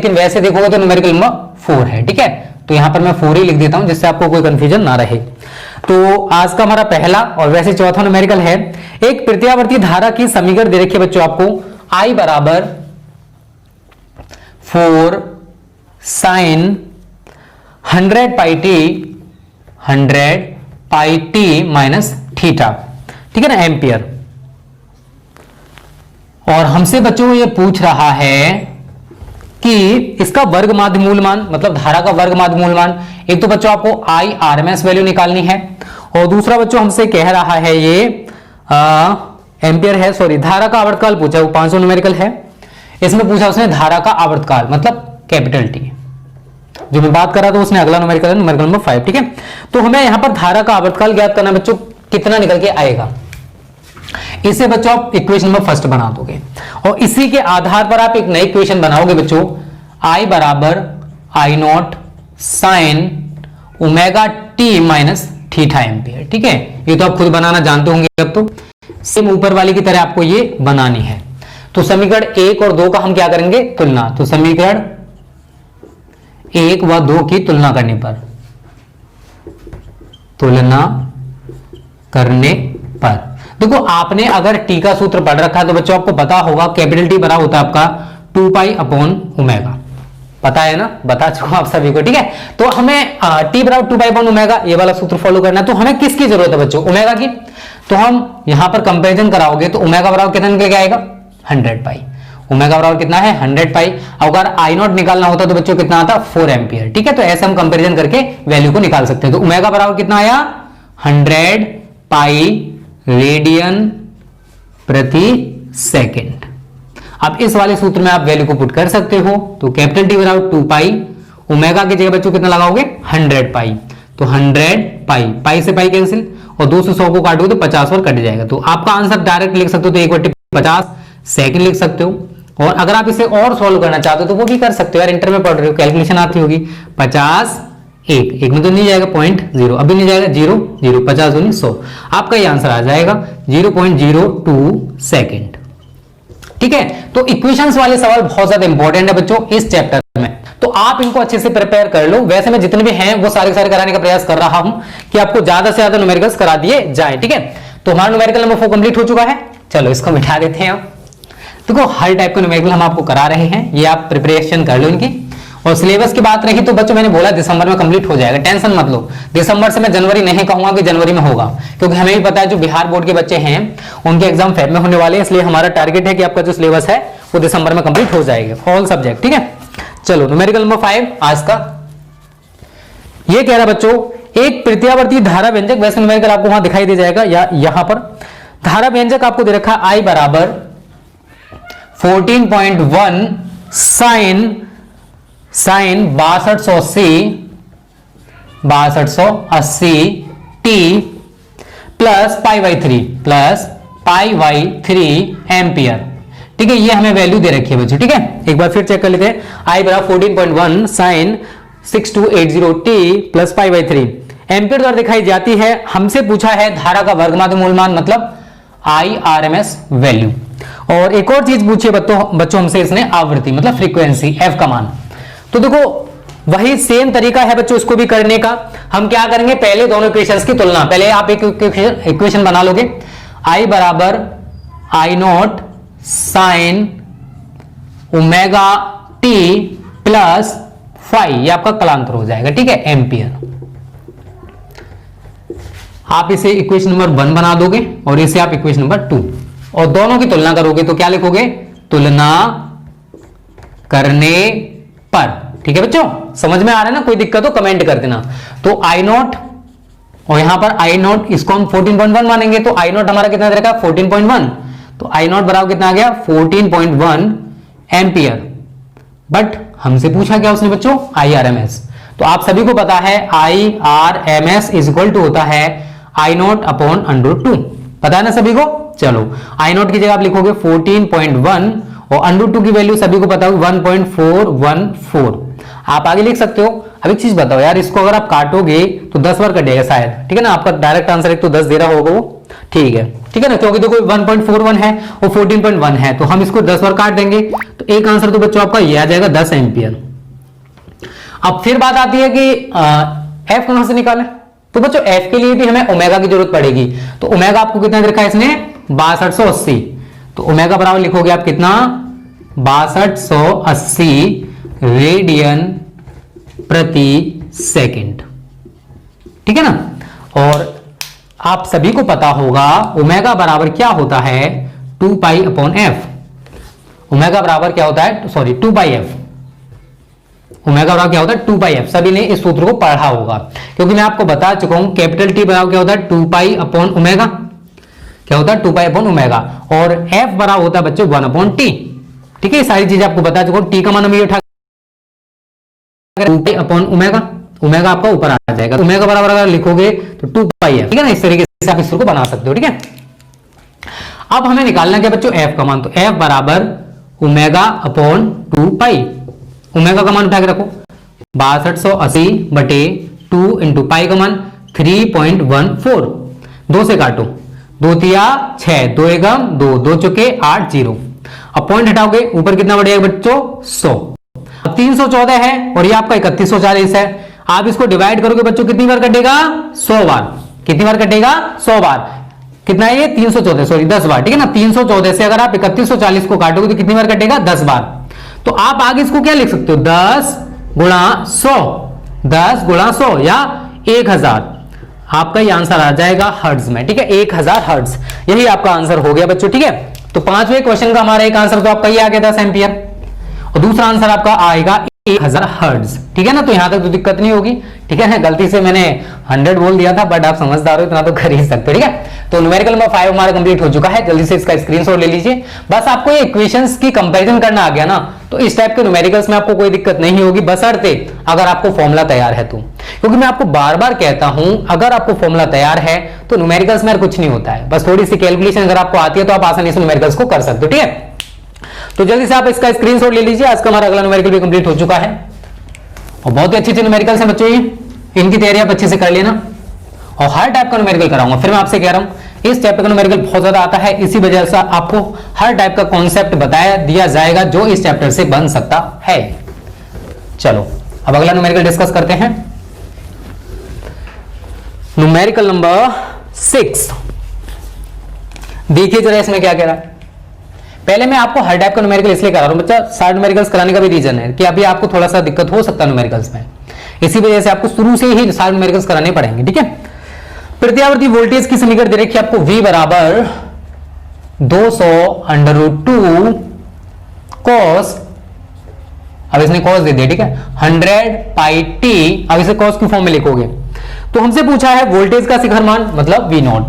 लेकिन वैसे देखोगे तो न्यूमेरिकल नंबर 4 है। ठीक है, तो यहां पर मैं 4 ही लिख देता हूं जिससे आपको कोई कंफ्यूजन ना रहे। तो आज का हमारा पहला और वैसे चौथा न्यूमेरिकल है, एक प्रत्यावर्ती धारा की समीकरण दे रखी है बच्चों आपको, I बराबर 4 sin 100 pi T minus theta, ठीक है ना, एम्पियर। और हमसे बच्चों ये पूछ रहा है कि इसका वर्ग माध्य मूलमान, मतलब धारा का वर्ग माध्य मूलमान। एक तो बच्चों आपको IRMS वैल्यू निकालनी है, और दूसरा बच्चों हमसे कह रहा है ये एम्पियर है, सॉरी धारा का आवर्तकाल पूछा, वो 500 न्यूमेरिकल है। इसमें पूछा उसने धारा का आवर्तकाल मतलब कैपिटल टी, जो मैं बात कर रहा था उसने अगला न्यूमेरिकल है, न्यूमेरिकल नंबर 5। ठीक है, तो हमें यहां पर धारा का आवर्तकाल ज्ञात करना बच्चों, कितना निकल के आएगा, इसे बच्चों आप इक्वेशन नंबर फर्स्ट बना दोगे, और इसी के आधार पर आप एक नई इक्वेशन बनाओगे बच्चों, I बराबर I naught sine omega T minus theta ampere. ठीक है, ये तो आप खुद बनाना जानते होंगे, अब तो सेम ऊपर वाली की तरह आपको ये बनानी है। तो समीकरण 1 और 2 का हम क्या करेंगे, तुलना। तो समीकरण 1 व 2 की तुलना करने पर, देखो आपने अगर टी का सूत्र पढ़ रखा है तो बच्चों आपको पता होगा कैपिटल टी बड़ा होता है आपका 2 पाई अपॉन ओमेगा, पता है ना, बता चुका आप सभी को। ठीक है, तो हमें टी बराबर 2 पाई अपॉन ओमेगा ये वाला सूत्र फॉलो करना है। तो हमें किसकी जरूरत है बच्चों, ओमेगा की। तो हम यहां पर कंपैरिजन कराओगे तो ओमेगा बराबर कितना निकल के आएगा, 100 पाई। ओमेगा बराबर कितना है, 100 पाई। अगर आई नॉट निकालना होता तो बच्चों कितना आता, 4 एम्पियर। ठीक है, तो ऐसे हम कंपैरिजन करके वैल्यू को निकाल सकते हैं। तो ओमेगा बराबर कितना आया, 100 पाई रेडियन प्रति सेकेंड। अब इस वाले सूत्र में आप वैल्यू को पुट कर सकते हो। तो कैपिटल टी बराबर 2 पाई, ओमेगा की जगह बच्चों कितना लगाओगे, 100 पाई। तो 100 पाई, पाई से पाई कैंसिल, और 2 से 100 को काटोगे तो 50 पर कट जाएगा। तो आपका आंसर डायरेक्ट लिख सकते हो, तो 1/50 सेकंड लिख सकते हो। और अगर आप इसे और सॉल्व करना चाहते हो तो वो भी कर सकते हो यार, इंटर में पढ़ रहे हो, कैलकुलेशन आती होगी। 50 एक में तो नहीं जाएगा, 0.0 अभी नहीं जाएगा, 0 0 50 दूनी 100, आपका ये आंसर आ जाएगा 0.02 सेकेंड। ठीक है, तो इक्वेशंस वाले सवाल बहुत ज्यादा इंपॉर्टेंट है बच्चों इस चैप्टर में, तो आप इनको अच्छे से प्रिपेयर कर लो। वैसे मैं जितने भी हैं वो सारे कराने का प्रयास कर रहा हूं कि आपको ज्यादा से ज्यादा न्यूमेरिकल्स करा दिए जाए। ठीक है, तो हमारा न्यूमेरिकल नंबर 4 कंप्लीट हो चुका है। चलो इसको मिटा देते हैं। देखो हर टाइप का न्यूमेरिकल हम आपको करा रहे हैं, ये आप प्रिपरेशन कर लो इनकी। और सिलेबस की बात रही तो बच्चों मैंने बोला दिसंबर में कंप्लीट हो जाएगा, टेंशन मत लो। दिसंबर से मैं जनवरी नहीं कहूंगा कि जनवरी में होगा, क्योंकि हमें भी पता है जो बिहार बोर्ड के बच्चे हैं उनके एग्जाम फेब में होने वाले हैं, इसलिए हमारा टारगेट है कि आपका जो सिलेबस है वो दिसंबर में कंप्लीट हो जाएगा, ऑल सब्जेक्ट। ठीक है, चलो न्यूमेरिकल नंबर 5 आज का ये कह रहा बच्चों, एक प्रत्यावर्ती धारा व्यंजक, वैसे न्यूमेरिकल आपको वहां दिखाई दे जाएगा, या यहां पर धारा व्यंजक आपको दे रखा I बराबर 14.1 sine 6280 t plus pi by 3 ampere. ठीक है, ये हमें वैल्यू दे रखी है बच्चों। ठीक है, एक बार फिर चेक कर लेते हैं। I बराबर 14.1 sine 6280 t plus pi by 3 ampere द्वारा दिखाई जाती है। हमसे पूछा है धारा का वर्गमाध्य मूलमान मतलब IRMS वैल्यू। और एक और चीज पूछिए बच्चों हमसे इसने, आवृत्ति मतलब फ्रीक्वेंसी f का मान। तो देखो वही सेम तरीका है बच्चों इसको भी करने का। हम क्या करेंगे, पहले दोनों इक्वेशंस की तुलना, पहले आप एक इक्वेशन बना लोगे, I बराबर I naught sine omega t plus phi, ये आपका कलांतर हो जाएगा। ठीक है, एम्पियर। आप इसे इक्वेशन नंबर 1 बना दोगे और इसे आप इक्वेशन नंबर 2, और दोनों की तुलना करोगे तो क्या लिखोगे, तुलना करने पर। ठीक है बच्चों, समझ में आ रहा है ना, कोई दिक्कत हो कमेंट कर देना। तो आई नॉट, और यहां पर आई नॉट इसको हम 14.1 मानेंगे, तो आई नॉट हमारा कितना दे रखा है, 14.1। तो आई नॉट बराबर कितना आ गया, 14.1 एम्पियर। बट हमसे पूछा क्या उसने बच्चों, IRMS। तो आप सभी को पता है IRMS इज इक्वल टू होता है आई नॉट अपॉन √2, पता है ना सभी को। चलो आई नॉट की जगह आप लिखोगे 14.1 और √2 की वैल्यू सभी को पता होगी 1.414। आप आगे लिख सकते हो। अब एक चीज बताओ यार, इसको अगर आप काटोगे तो 10 बार कटेगा शायद। ठीक है ना, आपका डायरेक्ट आंसर एक तो 10 दे रहा होगा वो, ठीक है। ठीक है ना, क्योंकि देखो 1.41 है और 14.1 है, तो हम इसको 10 बार काट देंगे, तो एक आंसर तो बच्चों आपका ये आ जाएगा 10 एम्पियर। अब फिर बात आती है कि एफ कहां से निकालें, तो बच्चों एफ के लिए भी हमें ओमेगा की जरूरत पड़ेगी। तो ओमेगा आपको कितना दे रखा है इसने 6280, तो ओमेगा बराबर लिखोगे आप कितना 6280 रेडियन प्रति सेकंड, ठीक है ना। और आप सभी को पता होगा ओमेगा बराबर क्या होता है 2 पाई अपॉन एफ। ओमेगा बराबर क्या होता है, सॉरी 2 पाई एफ, ओमेगा बराबर क्या होता है 2 पाई एफ। सभी ने इस सूत्र को पढ़ा होगा, क्योंकि मैं आपको बता चुका हूं कैपिटल टी बराबर क्या होता है 2 पाई अपॉन ओमेगा, क्या होता है 2 पाई अपॉन ओमेगा, और एफ बराबर होता है बच्चों 1 अपॉन टी, ठीक है। ये सारी चीजें आपको बता चुका हूं, टी का मान हम ये उठा 2 पाई अपॉन ओमेगा, ओमेगा आपका ऊपर आ जाएगा, ओमेगा बराबर अगर लिखोगे तो 2 पाई एफ, ठीक है ना। इस तरीके से आप इस सूत्र को बना सकते हो, ठीक है। अब हमें निकालना क्या बच्चों एफ का मान, तो एफ बराबर ओमेगा अपॉन 2 पाई, ओमेगा का मान उठा के रखो 6280 बटे 2 इंटू पाई का मान 3.14, 2 से काटो, 2 तिया 6, 2 एकम 2, 2 चुके 8 0, अब पॉइंट हटाओगे ऊपर कितना बढ़ेगा बच्चों 100। अब 314 है और ये आपका 3140 है, आप इसको डिवाइड करोगे बच्चों कितनी बार कटेगा 100 बार, कितनी बार कटेगा 100 बार, कितना है ये 314 सॉरी 10 बार, ठीक है ना। 314 से अगर आप 3140 को काटोगे तो कितनी बार कटेगा 10 बार, तो आप आगे इसको क्या लिख सकते हो 10 गुणा 100, 10 गुणा 100 या 1000, आपका ये आंसर आ जाएगा हर्ट्ज में, ठीक है 1000 हर्ट्ज, यही आपका आंसर हो गया बच्चों, ठीक है। तो पांचवें क्वेश्चन का हमारा एक आंसर तो आपका ये आ गया 10 एम्पियर, और दूसरा आंसर आपका आएगा 1000 हर्ट्ज, ठीक है ना। तो यहां तक तो दिक्कत नहीं होगी, ठीक है ना। गलती से मैंने 100 बोल दिया था, बट आप समझदार हो इतना तो कर ही सकते हो, ठीक है। तो न्यूमेरिकल नंबर 5 हमारा कंप्लीट हो चुका है, जल्दी से इसका स्क्रीनशॉट ले लीजिए। बस आपको ये इक्वेशंस की कंपैरिजन करना आ गया ना, तो इस टाइप के न्यूमेरिकल्स में आपको कोई दिक्कत नहीं होगी, बशर्ते अगर आपको फॉर्मूला तैयार है तो, क्योंकि मैं आपको बार बार कहता हूं अगर आपको फॉर्मूला तैयार है तो न्यूमेरिकल्स में कुछ नहीं होता है, बस थोड़ी सी कैलकुलेशन अगर आपको आती है तो आप आसानी से न्यूमेरिकल्स को कर सकते हो, ठीक है। तो जल्दी से आप इसका स्क्रीनशॉट ले लीजिए, आज का हमारा अगला न्यूमेरिकल भी कंप्लीट हो चुका है, और बहुत ही अच्छे न्यूमेरिकल्स हैं बच्चों, ये इनकी तैयारी आप अच्छे से कर लेना, और हर टाइप का न्यूमेरिकल कराऊंगा। फिर मैं आपसे कह रहा हूं इस टाइप का न्यूमेरिकल बहुत ज्यादा आता है, इसी वजह से आपको हर टाइप का कॉन्सेप्ट बताया दिया जाएगा जो इस चैप्टर से बन सकता है। चलो अब अगला न्यूमेरिकल डिस्कस करते हैं, न्यूमेरिकल नंबर 6। देखिए जरा इसमें क्या कह रहा है। पहले मैं आपको हर टाइप का न्यूमेरिकल इसलिए करा रहा हूं बच्चा, सारे न्यूमेरिकल्स कराने का भी रीजन है कि अभी आपको थोड़ा सा दिक्कत हो सकता है न्यूमेरिकल्स में, इसी वजह से आपको शुरू से ही सारे न्यूमेरिकल्स कराने पड़ेंगे, ठीक है। प्रत्यावर्ती वोल्टेज की समीकरण दे रखी है आपको V बराबर 200√2 cos, अब इसने cos दे दिया, ठीक है 100 पाई t, अब इसे cos की फॉर्म में लिखोगे। तो हमसे पूछा है वोल्टेज का शिखर मान मतलब V0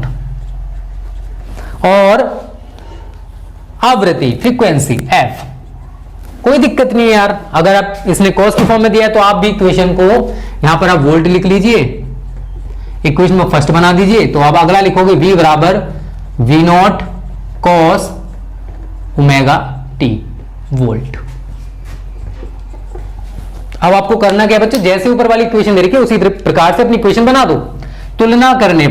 और आवृत्ति फ्रीक्वेंसी f, कोई दिक्कत नहीं है यार, अगर आप इसने cos की फॉर्म में दिया है तो आप भी इक्वेशन को यहां पर आप वोल्ट लिख लीजिए, इक्वेशन में फर्स्ट बना दीजिए, तो आप अगला लिखोगे V बराबर V0 cos omega t volt. अब आपको करना क्या है बच्चों, जैसे ऊपर वाली इक्वेशन दे रखी है उसी प्रकार से अपनी इक्वेशन बना दो। तुलना करने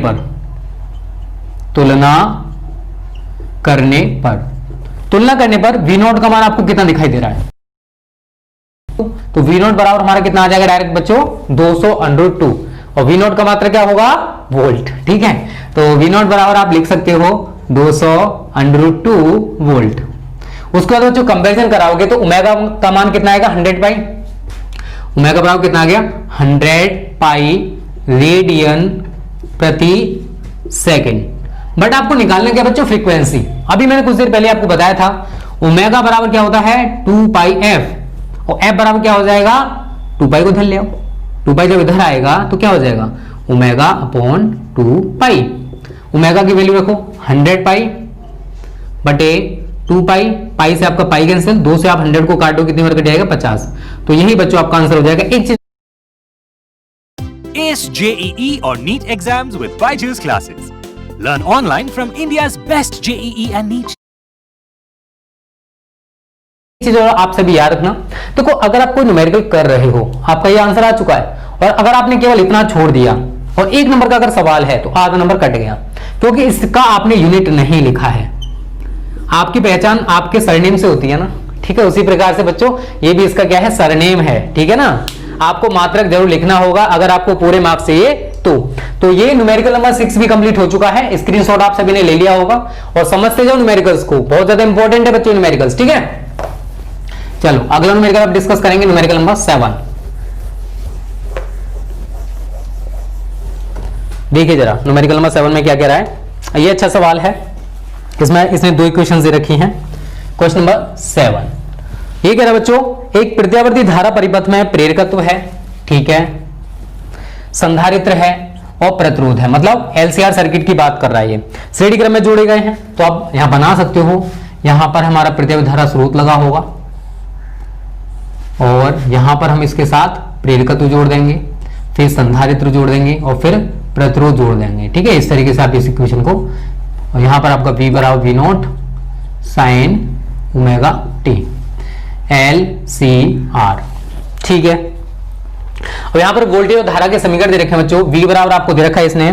पर V0 का मान आपको कितना दिखाई दे रहा है, तो V0 बराबर हमारा कितना आ जाएगा डायरेक्ट बच्चों 200√2, और V0 का मात्रा क्या होगा वोल्ट, ठीक है। तो V0 बराबर आप लिख सकते हो 200√2 वोल्ट। उसके बाद बच्चों कंपैरिजन कराओगे तो ओमेगा का मान कितना आएगा 100 पाई, ओमेगा बराबर कितना आ गया 100 पाई रेडियन प्रति सेकंड। बट आपको निकालना क्या बच्चों फ्रीक्वेंसी, अभी मैंने कुछ देर पहले आपको बताया था ओमेगा बराबर क्या होता है 2 पाई एफ, और एफ बराबर क्या हो जाएगा 2 पाई को इधर ले आओ, 2 पाई जब इधर आएगा तो क्या हो जाएगा ओमेगा अपॉन 2 पाई, ओमेगा की वैल्यू रखो 100 पाई बटे 2 पाई, पाई से आपका पाई कैंसिल, 2 से आप 100 को काटो कितनी बार कट जाएगा 50, तो यही बच्चों आपका आंसर हो जाएगा। एक चीज Ace JEE or NEET exams with Byju's classes. Learn online from India's best JEE and NEET. चीज आप सभी याद रखना, देखो अगर आप कोई न्यूमेरिकल कर रहे हो आपका ये आंसर आ चुका है, और अगर आपने केवल इतना छोड़ दिया और एक नंबर का अगर सवाल है तो आधा नंबर कट गया, क्योंकि इसका आपने यूनिट नहीं लिखा है। आपकी पहचान आपके सरनेम से होती है ना, ठीक है। उसी प्रकार से बच्चों ये भी इसका क्या है, सरनेम है, ठीक है ना। आपको मात्रक जरूर लिखना होगा अगर आपको पूरे मार्क्स चाहिए तो ये न्यूमेरिकल नंबर 6 भी कंप्लीट हो चुका है। स्क्रीनशॉट आप सभी ने ले लिया होगा और समझते जाओ न्यूमेरिकल्स को, बहुत ज्यादा इंपॉर्टेंट है बच्चों न्यूमेरिकल्स, ठीक है। चलो अगला न्यूमेरिकल आप डिस्कस करेंगे, न्यूमेरिकल नंबर 7। देखिए जरा न्यूमेरिकल नंबर 7 में क्या कह रहा है। ये अच्छा सवाल है, इसमें इसने 2 इक्वेशन दे रखी हैं। क्वेश्चन नंबर 7 ये कह रहा है बच्चों, एक प्रत्यावर्ती धारा परिपथ में प्रेरकत्व है, ठीक है, संधारित्र है और प्रतिरोध है, मतलब एलसीआर सर्किट की बात कर रहा है। ये श्रेणी क्रम में जोड़े गए हैं, तो आप यहां बना सकते हो। यहां पर हमारा प्रत्यावर्ती धारा स्रोत लगा होगा और यहां पर हम इसके साथ प्रेरकत्व जोड़ देंगे, फिर संधारित्र जोड़ देंगे और फिर प्रतिरोध जोड़ देंगे, ठीक है। इस तरीके से आप इस इक्वेशन को, और यहां पर आपका V बराबर V not sine omega T LCR, ठीक है। और यहां पर वोल्टेज और धारा के समीकरण दे रखे हैं बच्चों। V बराबर आपको दे रखा है इसने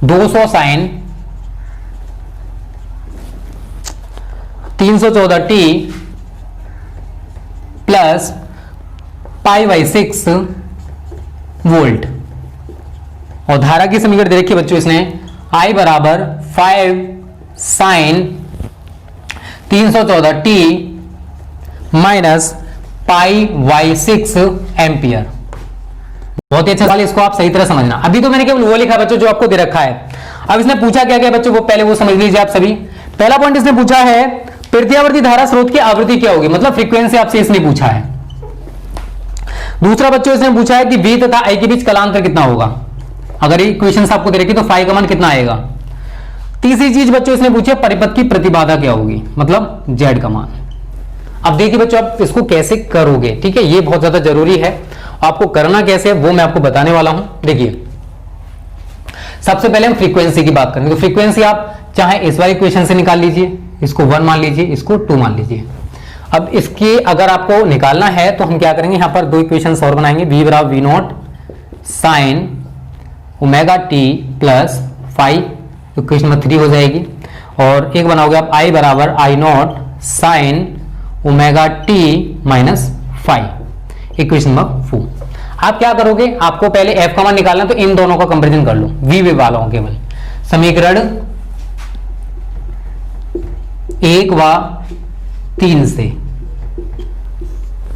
200 साइन 314 t प्लस π/6 वोल्ट, और धारा की समीकरण दे रखी है बच्चों इसने I बराबर 5 साइन 314 t माइनस π/6 एम्पियर। बहुत ही अच्छा सवाल, इसको आप सही तरह समझना। अभी तो मैंने केवल वो लिखा बच्चों जो आपको दे रखा है। अब इसने पूछा क्या क्या बच्चों, वो पहले वो समझ लीजिए आप सभी। पहला पॉइंट इसने पूछा है प्रत्यावर्ती धारा स्रोत की आवृत्ति क्या होगी, मतलब फ्रीक्वेंसी आपसे इसने पूछा है। दूसरा बच्चों इसने पूछा है कि V तथा I के बीच कलांतर कितना होगा। अगर ये इक्वेशंस आपको दे रखी तो फाई का मान कितना आएगा। तीसरी चीज बच्चों इसने पूछी परिपथ की प्रतिबाधा क्या होगी, मतलब Z का मान। अब देखिए बच्चों आप इसको कैसे करोगे, ठीक है, ये बहुत ज्यादा जरूरी है। आपको करना कैसे है वो मैं आपको बताने वाला हूं। देखिए सबसे पहले हम फ्रीक्वेंसी की बात करेंगे, तो फ्रीक्वेंसी आप चाहे इस वाली इक्वेशन से निकाल लीजिए, इसको 1 मान लीजिए, इसको 2 मान लीजिए। अब इसकी अगर आपको निकालना है तो हम क्या करेंगे, यहां पर 2 इक्वेशन और बनाएंगे। V बराबर V not sine omega t plus 5, equation number 3 हो जाएगी। और एक बनाओगे आप I बराबर I naught sine omega T minus 5, equation number 4। आप क्या करोगे, आपको पहले f का मान निकालना, तो इन दोनों का कंपैरिजन कर लो, v वाला हो केवल। समीकरण 1 व 3 से,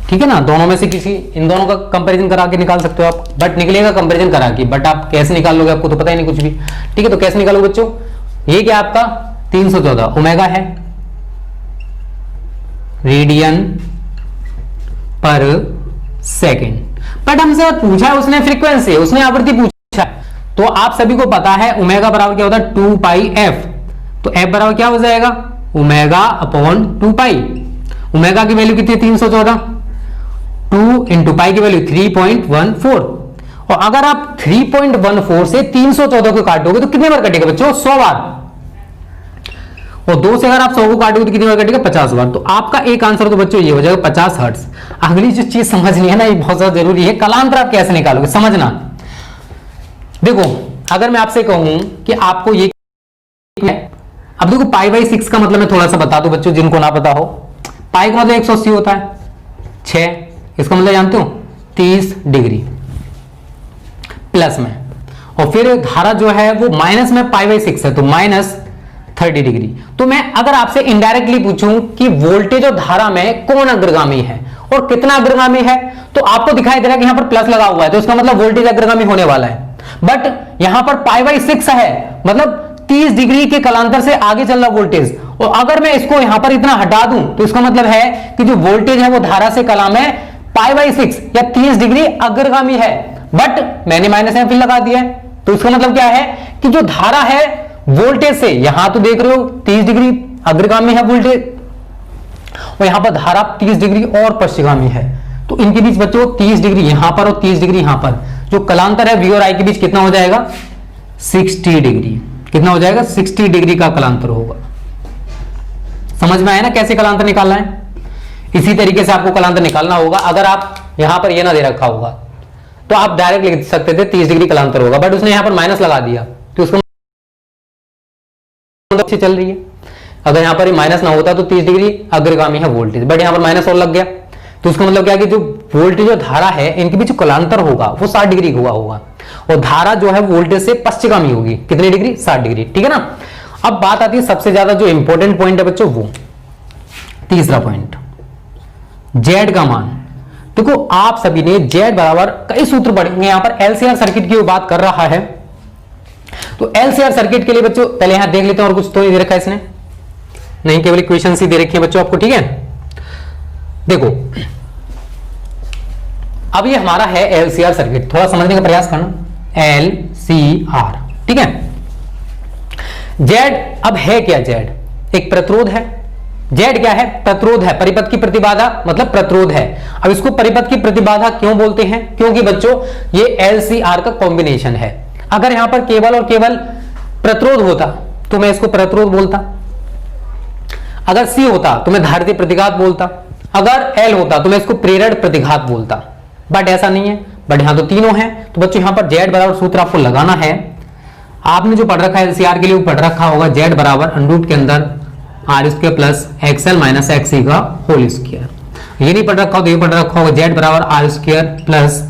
ठीक है ना, दोनों में से किसी इन दोनों का कंपैरिजन करा के निकाल सकते हो आप, बट निकलेगा कंपैरिजन करा के, बट आप कैसे निकाल लोगे आपको तो पता ही नहीं कुछ भी, ठीक है। तो कैसे निकालोगे बच्चों, ये क्या आपका 314 ओमेगा है रेडियन पर सेकेंड, बट हमसे पूछा है उसने फ्रीक्वेंसी, उसने आवृत्ति पूछा है। तो आप सभी को पता है ओमेगा बराबर क्या होता है 2 पाई f, तो f बराबर क्या हो जाएगा ओमेगा अपॉन 2 पाई। ओमेगा की वैल्यू कितनी है 314, 2 इंटू पाई की वैल्यू 3.14, और अगर आप 3.14 से 314 को काटोगे तो कितने बार कटेगा बच्चों 100 बार, और 2 से अगर आप 100 को काटोगे तो कितनी बार कटेगा 50 बार। तो आपका एक आंसर तो बच्चों ये हो जाएगा 50 हर्ट्ज। अगली जो चीज समझनी है ना, ये बहुत ज्यादा जरूरी है, कलांतर आप कैसे निकालोगे समझना। देखो अगर मैं आपसे कहूं कि आपको ये, अब देखो π/6 का मतलब मैं थोड़ा सा बता दूं बच्चों जिनको ना पता हो। पाई का मतलब 180 होता है, 6 इसका मतलब जानते हो 30 डिग्री प्लस में, और फिर धारा जो है वो माइनस में π/6 है, तो माइनस 30 डिग्री। तो मैं अगर आपसे इनडायरेक्टली पूछूं कि वोल्टेज और धारा में कौन अग्रगामी है और कितना अग्रगामी है, तो आपको दिखाई दे रहा है कि यहां पर प्लस लगा हुआ है, तो इसका मतलब वोल्टेज अग्रगामी होने वाला है। बट यहां पर π/6 है, मतलब 30 डिग्री के कलांतर से आगे चल रहा वोल्टेज, और अगर मैं इसको यहां पर इतना हटा दूं तो इसका मतलब है कि जो वोल्टेज है वो धारा से कला में π/6 या 30 डिग्री अग्रगामी है। बट मैंने माइनस यहां फिर लगा दिया है, तो इसका मतलब क्या है कि जो धारा है वोल्टेज से, यहां तो देख रहे हो 30 डिग्री अग्रगामी है वोल्टेज, और यहां पर धारा 30 डिग्री और पश्चिगामी है, तो इनके बीच बच्चों 30 डिग्री यहां पर और 30 डिग्री यहां पर, जो कलांतर है V और I के बीच कितना हो जाएगा 60 डिग्री। कितना हो जाएगा 60 डिग्री का कलांतर होगा। समझ में आया ना कैसे कलांतर निकालना है। इसी तरीके से आपको कलांतर निकालना होगा। अगर आप यहां पर ये ना दे रखा होगा तो आप डायरेक्ट लिख सकते थे 30 डिग्री कलांतर होगा, बट उसने यहां पर माइनस लगा दिया, तो उसको अच्छी चल रही है। अगर यहाँ पर माइनस ना होता तो 30 डिग्री अग्रगामी है वोल्टेज, बट यहाँ पर माइनस और लग गया, तो उसका मतलब क्या कि जो वोल्टेज और धारा है इनके बीच कलांतर होगा वो 60 डिग्री हुआ होगा, और धारा जो है वोल्टेज से पश्चिमगामी होगी। कितनी डिग्री? 60 डिग्री। ठीक है ना। अब बात आती है सबसे ज्यादा जो इंपॉर्टेंट पॉइंट है बच्चों, वो तीसरा पॉइंट, जेड का मान। देखो आप सभी ने जेड बराबर कई सूत्र पढ़ेंगे, यहां पर एलसीआर सर्किट की बात कर रहा है, तो एलसीआर सर्किट के लिए बच्चों पहले यहां देख लेते हैं, और कुछ तो नहीं दे रखा है इसने, नहीं केवल इक्वेशन ही दे रखी है बच्चों आपको। ठीक है, देखो अब ये हमारा है एलसीआर सर्किट, थोड़ा समझने का प्रयास करना। एलसीआर, ठीक है। जेड अब है क्या? जेड एक प्रतिरोध है। जेड क्या है? प्रतिरोध है। परिपथ की प्रतिबाधा मतलब प्रतिरोध है। अब इसको परिपथ की प्रतिबाधा क्यों बोलते हैं? क्योंकि बच्चों ये एलसीआर का कॉम्बिनेशन है। अगर यहां पर केवल और केवल प्रतिरोध होता तो मैं इसको प्रतिरोध बोलता, अगर सी होता तो मैं धारिता प्रतिघात बोलता, अगर एल होता तो मैं इसको प्रेरण प्रतिघात बोलता, बट ऐसा नहीं है। बट यहां तो तीनों हैं, तो बच्चों यहां पर जेड बराबर सूत्र आपको लगाना है। आपने जो पढ़ रखा है एलसीआर के लिए वो पढ़ रखा होगा, जेड बराबर अंडरूट के अंदर R square plus XL minus XE का होल स्क्वायर। ये नहीं पढ़ रखा हो तो ये पढ़ रखा होगा, जेड बराबर R square plus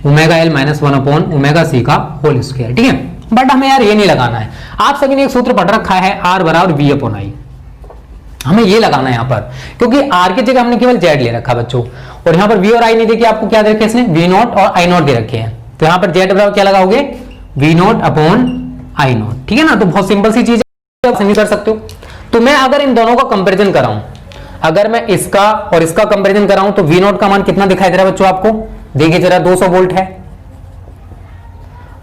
omega L minus 1 upon omega C का होल स्क्वायर। ठीक है, बट हमें यार ये नहीं लगाना है। आप सभी ने एक सूत्र पढ़ रखा है आर बराबर वी अपॉन आई, हमें ये लगाना है यहां पर, क्योंकि आर की जगह हमने केवल जेड ले रखा बच्चों, और यहां पर वी और आई नहीं देखिए आपको क्या दे रखे इसने, वी नॉट और आई नॉट दे रखे हैं। तो यहां पर जेड बराबर क्या लगाओगे? V naught upon I naught. ठीक है ना, तो बहुत सिंपल सी चीज है, आप समझ कर सकते हो। तो मैं अगर इन दोनों का कंपैरिजन कराऊं, अगर मैं इसका और इसका कंपैरिजन कराऊं तो वी नॉट का मान कितना दिखाई दे रहा है बच्चों आपको? देखिए जरा 200 वोल्ट है।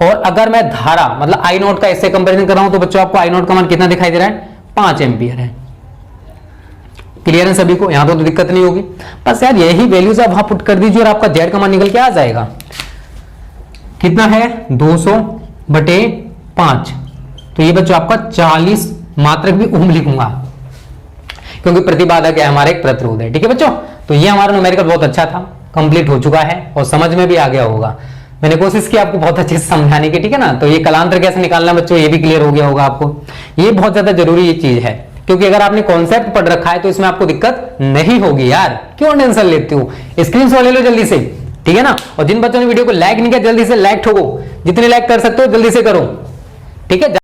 और अगर मैं धारा मतलब आई नॉट का इससे कंपैरिजन कराऊं तो बच्चों आपको आई नॉट का मान कितना दिखाई दे रहा है? 5 एम्पियर है। क्लियर है सभी को? यहां तो दिक्कत नहीं होगी। बस यार यही वैल्यूज आप वहां पुट कर दीजिए और आपका जेड का मान निकल के आ जाएगा। कितना है? 200/5। तो ये बच्चों आपका 40 मात्रक भी ओम लिखूंगा, क्योंकि प्रतिबाधा क्या है? हमारा एक प्रतिरोध है। ठीक है बच्चों, तो ये हमारा न्यूमेरिकल बहुत अच्छा था, कंप्लीट हो चुका है और समझ में भी आ गया होगा। मैंने कोशिश की आपको बहुत अच्छे से समझाने की। ठीक है ना, तो ये कलांतर कैसे निकालना बच्चों ये भी क्लियर हो गया होगा आपको। ये बहुत ज्यादा जरूरी ये चीज है, क्योंकि अगर आपने कॉन्सेप्ट पढ़ रखा है तो इसमें आपको दिक्कत नहीं होगी यार। क्यों टेंशन लेते हो? स्क्रीनशॉट ले लो जल्दी से। ठीक है ना, और जिन बच्चों ने वीडियो को लाइक नहीं किया जल्दी से लाइक ठोको, जितने लाइक कर सकते हो जल्दी से करो। ठीक है।